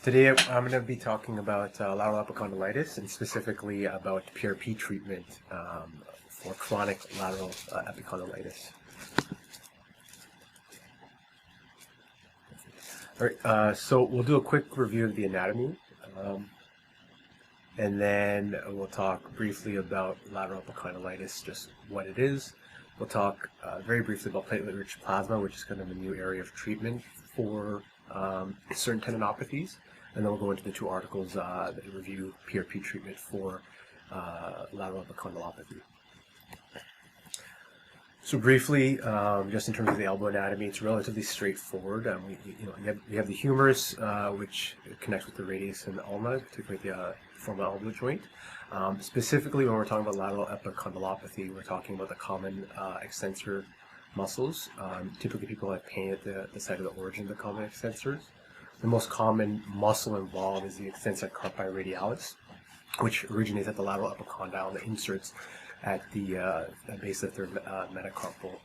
Today I'm going to be talking about lateral epicondylitis and specifically about PRP treatment for chronic lateral epicondylitis. All right, so we'll do a quick review of the anatomy, and then we'll talk briefly about lateral epicondylitis, just what it is. We'll talk very briefly about platelet-rich plasma, which is kind of a new area of treatment for certain tendinopathies, and then we'll go into the two articles that review PRP treatment for lateral epicondylopathy. So briefly, just in terms of the elbow anatomy, it's relatively straightforward. You have the humerus, which connects with the radius and the ulna, particularly the femoral elbow joint. Specifically, when we're talking about lateral epicondylopathy, we're talking about the common extensor muscles. Typically, people have pain at the site of the origin of the common extensors. The most common muscle involved is the extensor carpi radialis, which originates at the lateral epicondyle and the inserts at the base of the third metacarpal.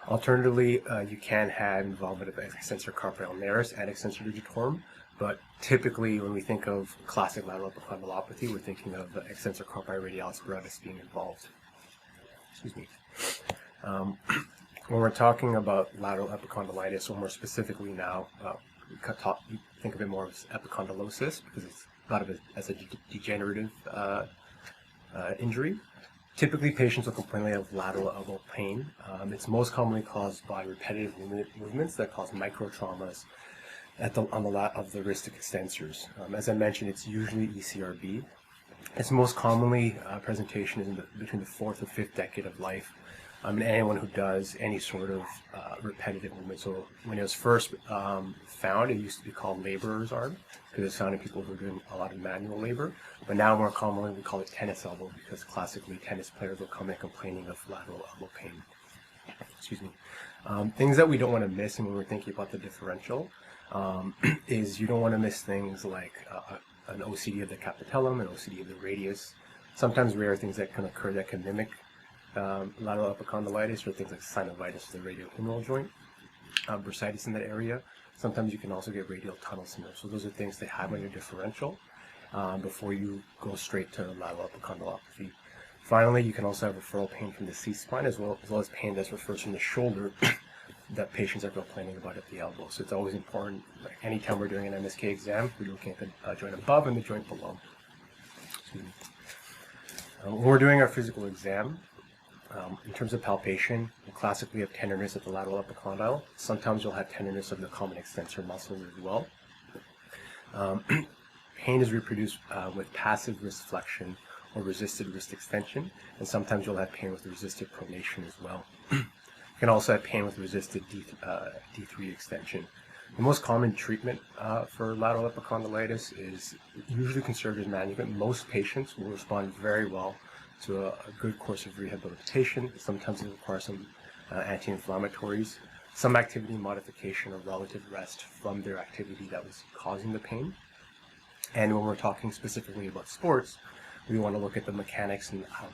Alternatively, you can have involvement of extensor carpi ulnaris and extensor digitorum, but typically when we think of classic lateral epicondylopathy, we're thinking of extensor carpi radialis brevis being involved. Excuse me. When we're talking about lateral epicondylitis, or more specifically now, we think of it more as epicondylosis because it's thought of as a degenerative injury. Typically, patients will complain of lateral elbow pain. It's most commonly caused by repetitive movements that cause microtraumas on the of the wrist extensors. As I mentioned, it's usually ECRB. Its most commonly presentation is between the 4th or 5th decade of life. And anyone who does any sort of repetitive movement. So when it was first found, it used to be called laborer's arm because it's found in people who are doing a lot of manual labor. But now more commonly we call it tennis elbow because classically tennis players will come in complaining of lateral elbow pain. Excuse me. Things that we don't want to miss when we're thinking about the differential is you don't want to miss things like an OCD of the capitellum, an OCD of the radius. Sometimes rare things that can occur that can mimic lateral epicondylitis, or things like synovitis of the radiohumeral joint, bursitis in that area. Sometimes you can also get radial tunnel syndrome. So those are things to have on your differential before you go straight to lateral epicondylopathy. Finally, you can also have referral pain from the C-spine as well as pain that's referred from the shoulder that patients are complaining about at the elbow. So it's always important, like anytime we're doing an MSK exam, we're looking at the joint above and the joint below. Excuse me. When we're doing our physical exam, in terms of palpation, you classically have tenderness at the lateral epicondyle. Sometimes you'll have tenderness of the common extensor muscles as well. Pain is reproduced with passive wrist flexion or resisted wrist extension, and sometimes you'll have pain with resisted pronation as well. You can also have pain with resisted D3 extension. The most common treatment for lateral epicondylitis is usually conservative management. Most patients will respond very well to a good course of rehabilitation. Sometimes it requires some anti-inflammatories, some activity modification or relative rest from their activity that was causing the pain. And when we're talking specifically about sports, we want to look at the mechanics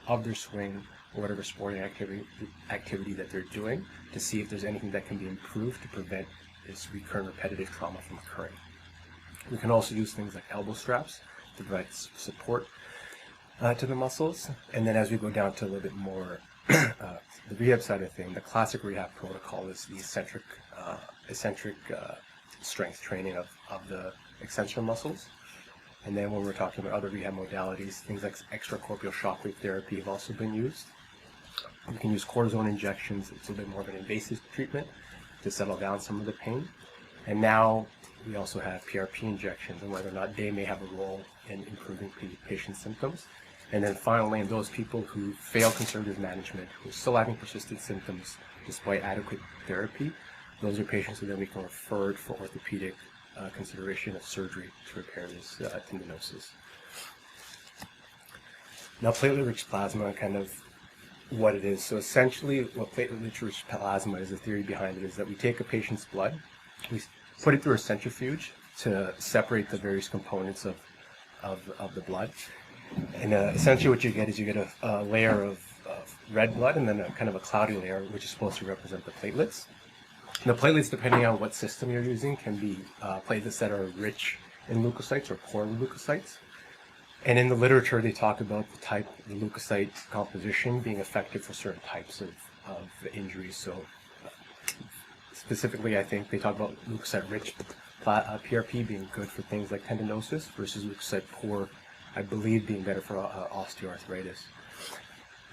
of their swing or whatever sporting activity that they're doing to see if there's anything that can be improved to prevent this recurrent repetitive trauma from occurring. We can also use things like elbow straps to provide support to the muscles. And then as we go down to a little bit more the rehab side of things, the classic rehab protocol is the eccentric strength training of the extensor muscles. And then when we're talking about other rehab modalities, things like extracorporeal shockwave therapy have also been used. We can use cortisone injections. It's a bit more of an invasive treatment to settle down some of the pain. And now we also have PRP injections and whether or not they may have a role in improving patient symptoms. And then finally, in those people who fail conservative management, who are still having persistent symptoms despite adequate therapy, those are patients who then we can refer for orthopedic consideration of surgery to repair this tendinosis. Now, platelet-rich plasma, kind of what it is. So essentially, what platelet-rich plasma is, the theory behind it is that we take a patient's blood, we put it through a centrifuge to separate the various components of the blood. And essentially what you get is you get a layer of red blood and then a kind of a cloudy layer which is supposed to represent the platelets. The platelets, depending on what system you're using, can be platelets that are rich in leukocytes or poor in leukocytes. And in the literature, they talk about the leukocyte composition being effective for certain types of injuries. So specifically, I think they talk about leukocyte-rich PRP being good for things like tendinosis versus leukocyte-poor, I believe, being better for osteoarthritis.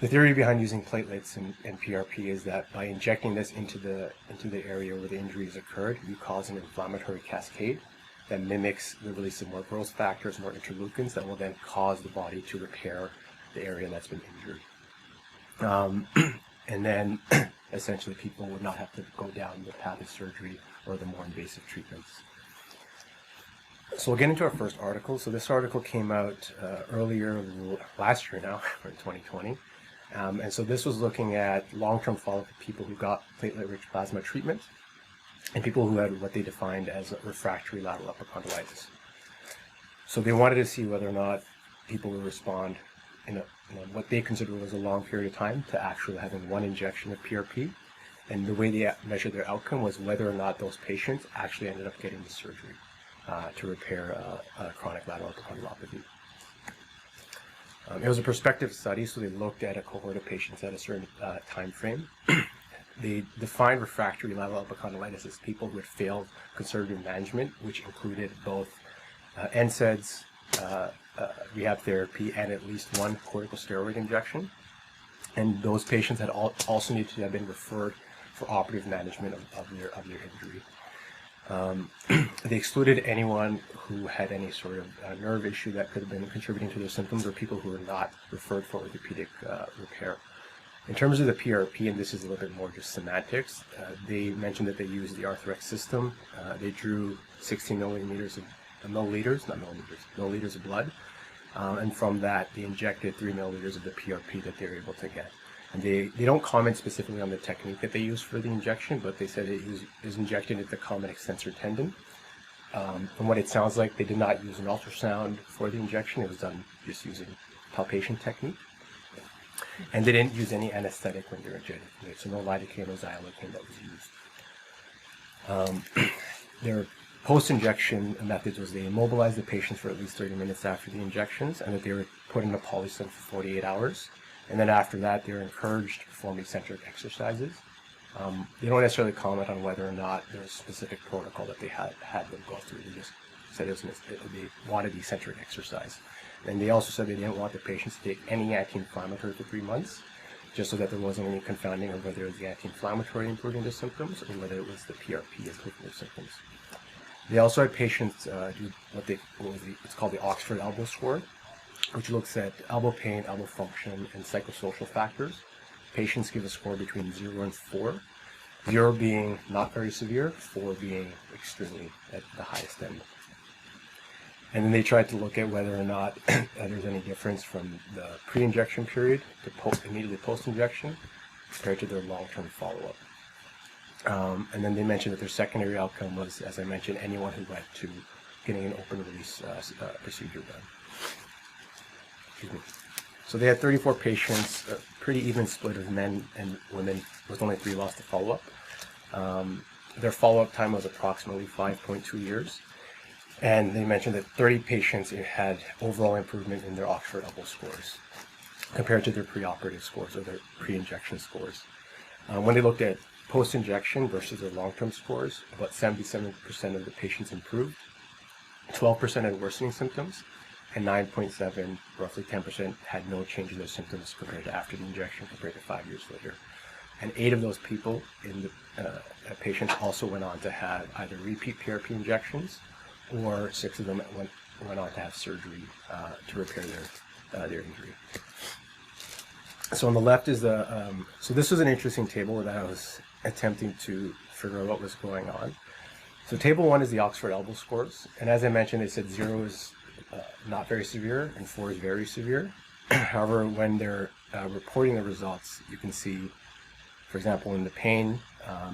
The theory behind using platelets and PRP is that by injecting this into the area where the injury has occurred, you cause an inflammatory cascade that mimics the release of more growth factors, more interleukins, that will then cause the body to repair the area that's been injured. And then essentially people would not have to go down the path of surgery or the more invasive treatments. So we'll get into our first article. So this article came out earlier last year now, in 2020. And so this was looking at long-term follow-up of people who got platelet-rich plasma treatment and people who had what they defined as refractory lateral epicondylitis. So they wanted to see whether or not people would respond in what they considered was a long period of time to actually having one injection of PRP. And the way they measured their outcome was whether or not those patients actually ended up getting the surgery to repair chronic lateral epicondylopathy. It was a prospective study, so they looked at a cohort of patients at a certain time frame. They defined refractory lateral epicondylitis as people who had failed conservative management, which included both NSAIDs, rehab therapy, and at least one corticosteroid injection. And those patients had also needed to have been referred for operative management of their injury. They excluded anyone who had any sort of nerve issue that could have been contributing to their symptoms, or people who were not referred for orthopedic repair. In terms of the PRP, and this is a little bit more just semantics, they mentioned that they used the Arthrex system. They drew 16 milliliters of blood, and from that they injected 3 milliliters of the PRP that they were able to get. And they don't comment specifically on the technique that they used for the injection, but they said it was injected into the common extensor tendon. From what it sounds like, they did not use an ultrasound for the injection. It was done just using palpation technique. And they didn't use any anesthetic when they were injecting it, so no lidocaine or xylocaine that was used. Their post-injection methods was they immobilized the patients for at least 30 minutes after the injections, and that they were put in a polystim for 48 hours. And then after that, they were encouraged to perform eccentric exercises. They don't necessarily comment on whether or not there was a specific protocol that they had them go through. They just said they wanted eccentric exercise. And they also said they didn't want the patients to take any anti-inflammatory for 3 months, just so that there wasn't any confounding of whether it was the anti-inflammatory improving their symptoms or whether it was the PRP improving their symptoms. They also had patients do it's called the Oxford Elbow Score, which looks at elbow pain, elbow function, and psychosocial factors. Patients give a score between 0 and 4, 0 being not very severe, 4 being extremely at the highest end. And then they tried to look at whether or not there's any difference from the pre-injection period to immediately post-injection compared to their long-term follow-up. And then they mentioned that their secondary outcome was, as I mentioned, anyone who went to getting an open release procedure done. Excuse me. So they had 34 patients, a pretty even split of men and women, with only 3 lost to follow-up. Their follow-up time was approximately 5.2 years. And they mentioned that 30 patients had overall improvement in their Oxford Elbow scores compared to their preoperative scores or their pre-injection scores. When they looked at post-injection versus their long-term scores, about 77% of the patients improved, 12% had worsening symptoms, and 9.7, roughly 10%, had no change in their symptoms compared to after the injection compared to 5 years later. And 8 of those people in the patients also went on to have either repeat PRP injections, or 6 of them went on to have surgery to repair their injury. So on the left is so this was an interesting table that I was attempting to figure out what was going on. So table 1 is the Oxford Elbow scores, and as I mentioned, they said 0 is not very severe and 4 is very severe. However, when they're reporting the results, you can see, for example, in the pain,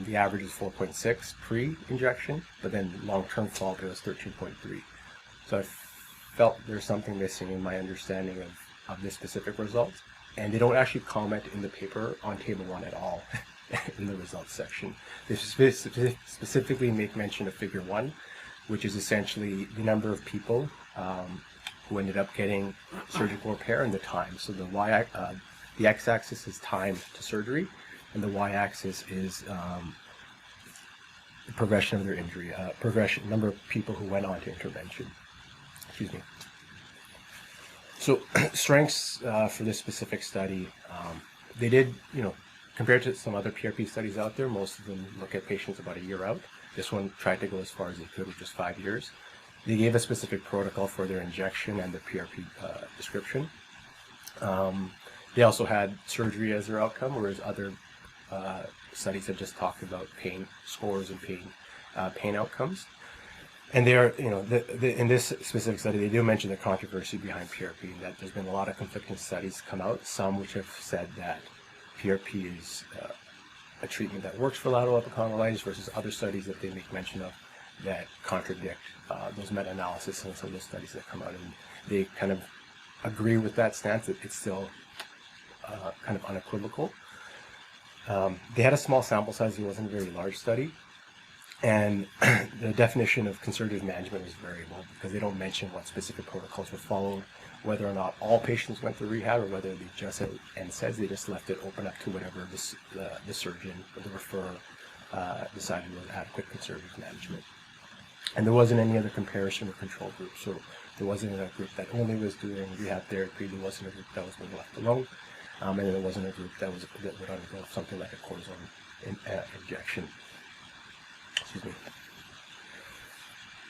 the average is 4.6 pre-injection, but then long-term follow-up it was 13.3. So I felt there's something missing in my understanding of this specific result, and they don't actually comment in the paper on table 1 at all. in the results section. They specifically make mention of figure 1, which is essentially the number of people who ended up getting surgical repair and the time. So the x-axis is time to surgery, and the y-axis is the progression of their injury, number of people who went on to intervention. Excuse me. So strengths for this specific study, they did, compared to some other PRP studies out there, most of them look at patients about a year out. This one tried to go as far as they could, which was 5 years. They gave a specific protocol for their injection and the PRP description. They also had surgery as their outcome, whereas other studies have just talked about pain scores and pain outcomes. And they are, in this specific study, they do mention the controversy behind PRP, that there's been a lot of conflicting studies come out, some which have said that PRP is a treatment that works for lateral epicondylitis versus other studies that they make mention of that contradict those meta-analysis and some of the studies that come out. And they kind of agree with that stance, that it's still kind of unequivocal. They had a small sample size, it wasn't a very large study. And the definition of conservative management is variable because they don't mention what specific protocols were followed, whether or not all patients went through rehab or whether they just had NSAIDs. They just left it open up to whatever the surgeon or the referrer decided was adequate conservative management. And there wasn't any other comparison or control group. So there wasn't a group that only was doing rehab therapy. There wasn't a group that was being left alone. And then there wasn't a group that would undergo something like a cortisone injection. Excuse me.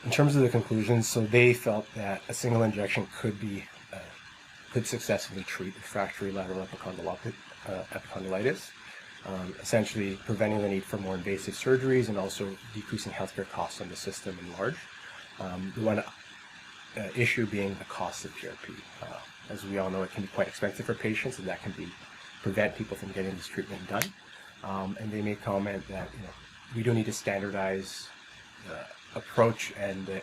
In terms of the conclusions, so they felt that a single injection could successfully treat refractory lateral epicondylitis, essentially preventing the need for more invasive surgeries and also decreasing healthcare costs on the system in large. The one issue being the cost of PRP. As we all know, it can be quite expensive for patients, and that can prevent people from getting this treatment done. And they made comment that we do need to standardize the approach and the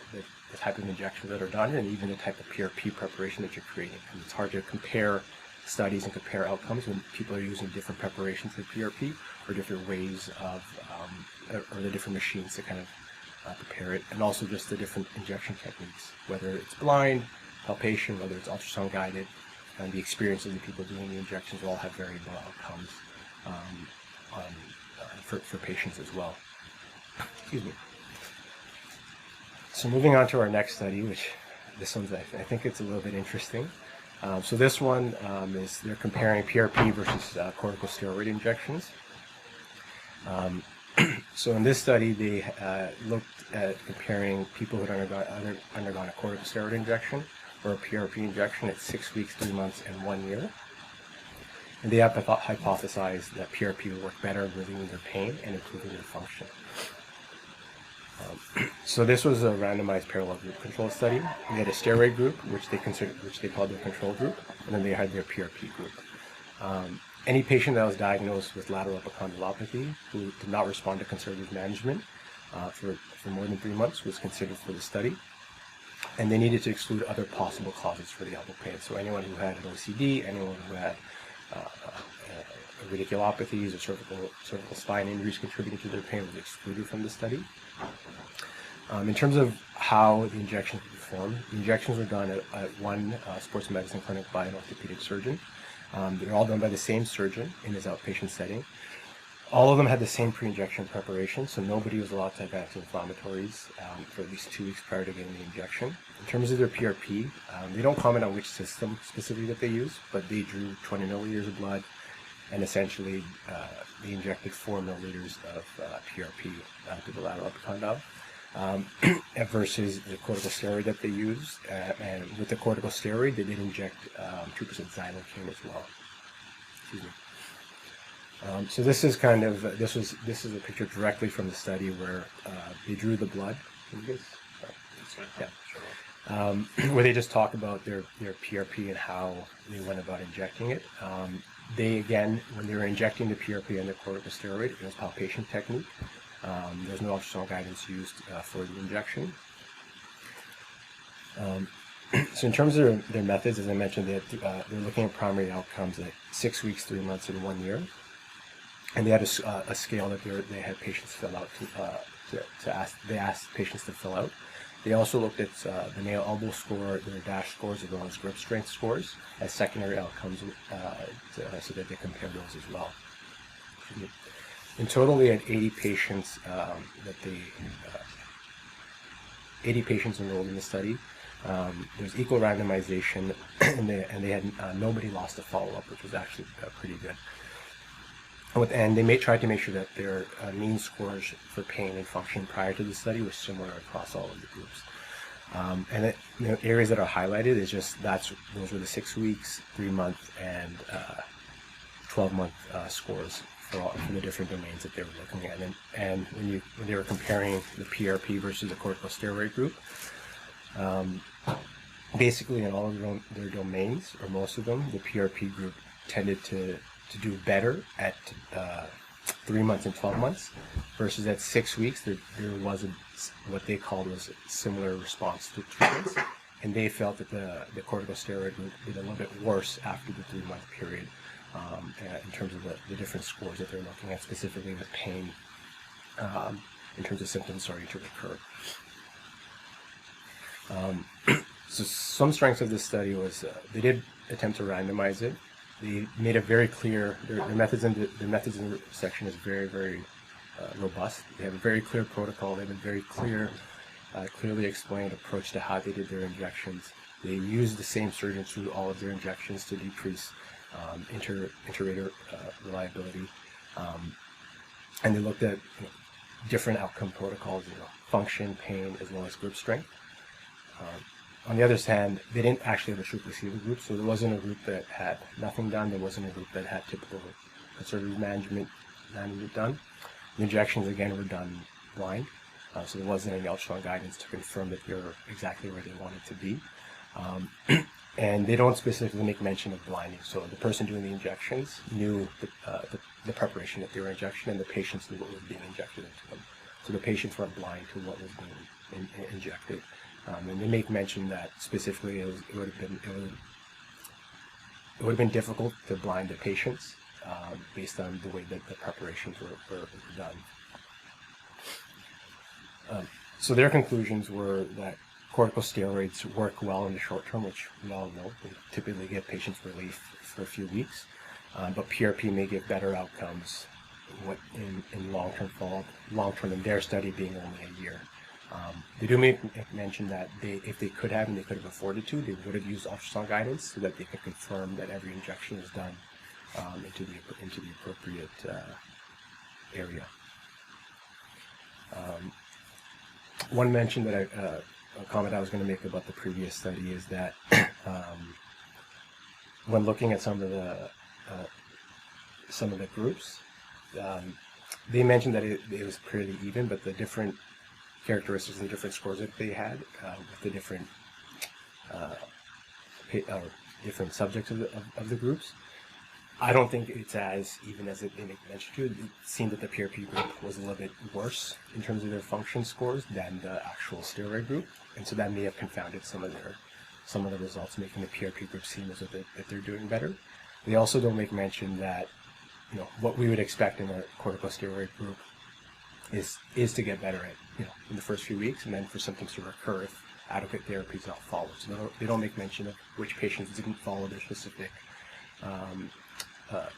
type of injections that are done, and even the type of PRP preparation that you're creating. And it's hard to compare studies and compare outcomes when people are using different preparations of PRP or different ways of, or the different machines to kind of prepare it, and also just the different injection techniques, whether it's blind, palpation, whether it's ultrasound guided, and the experience of the people doing the injections will all have variable outcomes for patients as well. Excuse me. So moving on to our next study, which this one's, I think it's a little bit interesting. So this one is they're comparing PRP versus corticosteroid injections. So in this study, they looked at comparing people who had undergone a corticosteroid injection or a PRP injection at 6 weeks, 3 months, and 1 year. And they hypothesized that PRP would work better, relieving their pain and improving their function. So this was a randomized parallel group control study. We had a steroid group, which they called their control group, and then they had their PRP group. Any patient that was diagnosed with lateral epicondylopathy who did not respond to conservative management for more than 3 months was considered for the study. And they needed to exclude other possible causes for the elbow pain. So anyone who had an OCD, anyone who had radiculopathies or cervical spine injuries contributing to their pain was excluded from the study. In terms of how the injections were performed, the injections were done at one sports medicine clinic by an orthopedic surgeon. They're all done by the same surgeon in his outpatient setting. All of them had the same pre-injection preparation, so nobody was allowed to have anti-inflammatories for at least 2 weeks prior to getting the injection. In terms of their PRP, they don't comment on which system specifically that they used, but they drew 20 milliliters of blood, and essentially they injected 4 milliliters of PRP to the lateral epicondyle versus the corticosteroid that they used. And with the corticosteroid, they did inject 2% xylocaine as well. Excuse me. So this is this is a picture directly from the study where they drew the blood. Can you guys? Yeah. Where they just talk about their PRP and how they went about injecting it. They, again, when they were injecting the PRP and the corticosteroid, it was palpation technique. There's no ultrasound guidance used for the injection. So in terms of their methods, as I mentioned, they're looking at primary outcomes at 6 weeks, 3 months, and 1 year. and they had a scale that they had patients fill out they asked patients to fill out. They also looked at the nail elbow score, their dash scores, as well as grip strength scores as secondary outcomes, so that they compare those as well. In total, they had 80 patients 80 patients enrolled in the study. There's equal randomization, and they had nobody lost a follow-up, which was actually pretty good. And they tried to make sure that their mean scores for pain and function prior to the study were similar across all of the groups. And the areas that are highlighted is just those were the 6 weeks, 3 month, and 12-month scores for the different domains that they were looking at. And when they were comparing the PRP versus the corticosteroid group, basically in all of their domains, or most of them, the PRP group tended to do better at 3 months and 12 months, versus at 6 weeks there was what they called was a similar response to treatments, and they felt that the corticosteroid group did a little bit worse after the 3 month period in terms of the different scores that they're looking at, specifically with pain in terms of symptoms starting to recur. So some strengths of this study was they did attempt to randomize it. They made it very clear. Their methods in the section is very, very robust. They have a very clear protocol. They have a very clearly explained approach to how they did their injections. They used the same surgeons through all of their injections to decrease inter-rater reliability, and they looked at different outcome protocols, function, pain, as well as grip strength. On the other hand, they didn't actually have a true placebo group, so there wasn't a group that had nothing done. There wasn't a group that had typical conservative management done. The injections, again, were done blind, so there wasn't any ultrasound guidance to confirm that they're exactly where they wanted to be. And they don't specifically make mention of blinding, so the person doing the injections knew the preparation that they were injecting, and the patients knew what was being injected into them. So the patients were blind to what was being injected. And they make mention that specifically it would have been difficult to blind the patients based on the way that the preparations were done. So their conclusions were that corticosteroids work well in the short term, which we all know. They typically give patients relief for a few weeks, but PRP may give better outcomes in long-term follow-up, long-term in their study being only a year. They do make mention that if they could have and they could have afforded to, they would have used ultrasound guidance so that they could confirm that every injection is done into the appropriate area. One mention that a comment I was going to make about the previous study is that when looking at some of the groups, they mentioned that it was pretty even, but the different characteristics and different scores that they had with the different subjects of the groups. I don't think it's as even as they make mention to. It seemed that the PRP group was a little bit worse in terms of their function scores than the actual steroid group, and so that may have confounded some of the results, making the PRP group seem as if that they're doing better. They also don't make mention that what we would expect in a corticosteroid group is to get better at in the first few weeks, and then for symptoms to recur if adequate therapy is not followed. So they don't make mention of which patients didn't follow their specific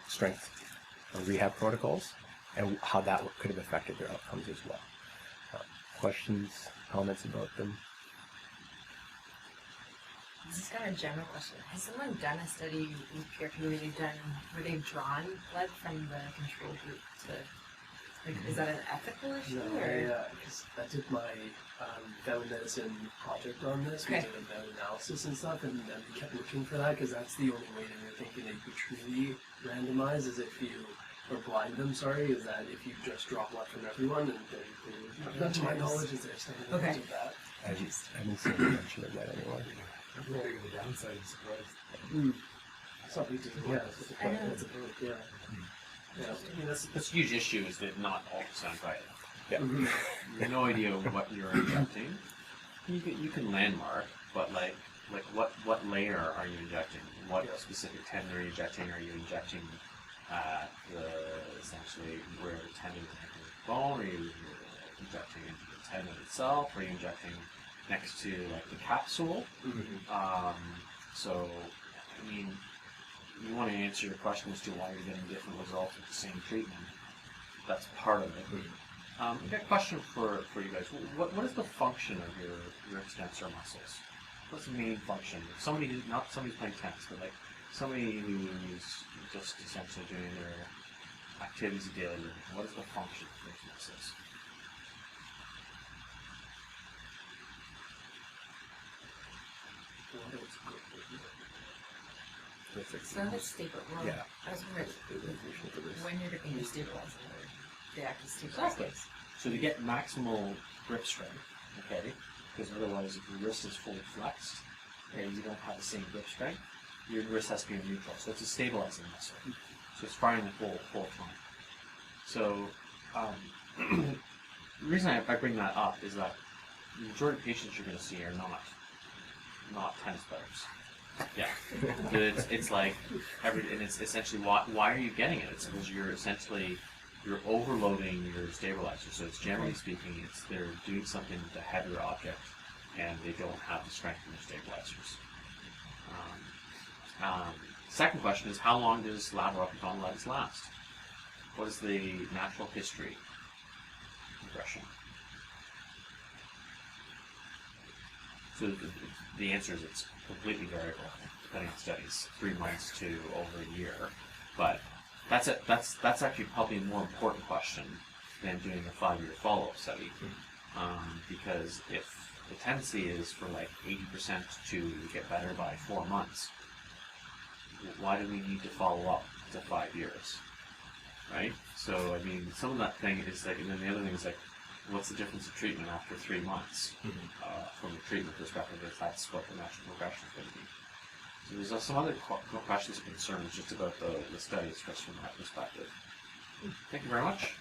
strength rehab protocols and how that could have affected their outcomes as well. Questions, comments about them? This is kind of a general question. Has someone done a study with PRP where they've drawn blood from the control group to? Is that an ethical issue? No, because I did my family medicine project on this. We did a meta-analysis and stuff, and we kept looking for that because that's the only way that we're thinking that you could truly randomize is if you, or blind them, is that if you just draw blood from everyone and then not to my knowledge, is there something of that? I haven't seen any mention of that anymore. I'm thinking the downside, I'm surprised. Something to yeah. I mean, that's a huge issue is that not ultrasound guided. Yeah. You have no idea what you're injecting. You can landmark, but like what layer are you injecting? What specific tendon are you injecting? Are you injecting at essentially where the tendon is connecting with the bone, or you're injecting into the tendon itself, or are you injecting next to like the capsule? So, I mean, you want to answer your question as to why you're getting different results with the same treatment. That's part of it. I've got a question for you guys. What is the function of your extensor muscles? What's the main function? If somebody who's not somebody who's playing tennis, but like somebody who's just essentially doing their activities of daily living, what is the function of those muscles? It's not a stable. Well, Yeah. I was wondering when you're dipping, you're stabilizing, or they act as Exactly. stabilizers. So to get maximal grip strength, okay, because otherwise if your wrist is fully flexed, okay, you don't have the same grip strength, your wrist has to be in neutral. So it's a stabilizing muscle. So it's firing the full time. So the reason I bring that up is that the majority of patients you're going to see are not tennis players. Yeah, it's like and it's essentially why are you getting it? It's because you're overloading your stabilizer. So it's generally speaking, they're doing something with a heavier object, and they don't have the strength in their stabilizers. Second question is, how long does lateral epicondylitis last? What is the natural history progression? So the answer is it's completely variable, depending on studies, 3 months to over a year. But that's actually probably a more important question than doing a 5-year follow-up study, because if the tendency is for like 80% to get better by 4 months, why do we need to follow up to 5 years, right? So I mean, some of that thing is like, and then the other thing is like, what's the difference in treatment after 3 months? From a treatment perspective, if that's what the natural progression is going to be. So there's some other questions and concerns just about the studies, just from that perspective. Thank you very much.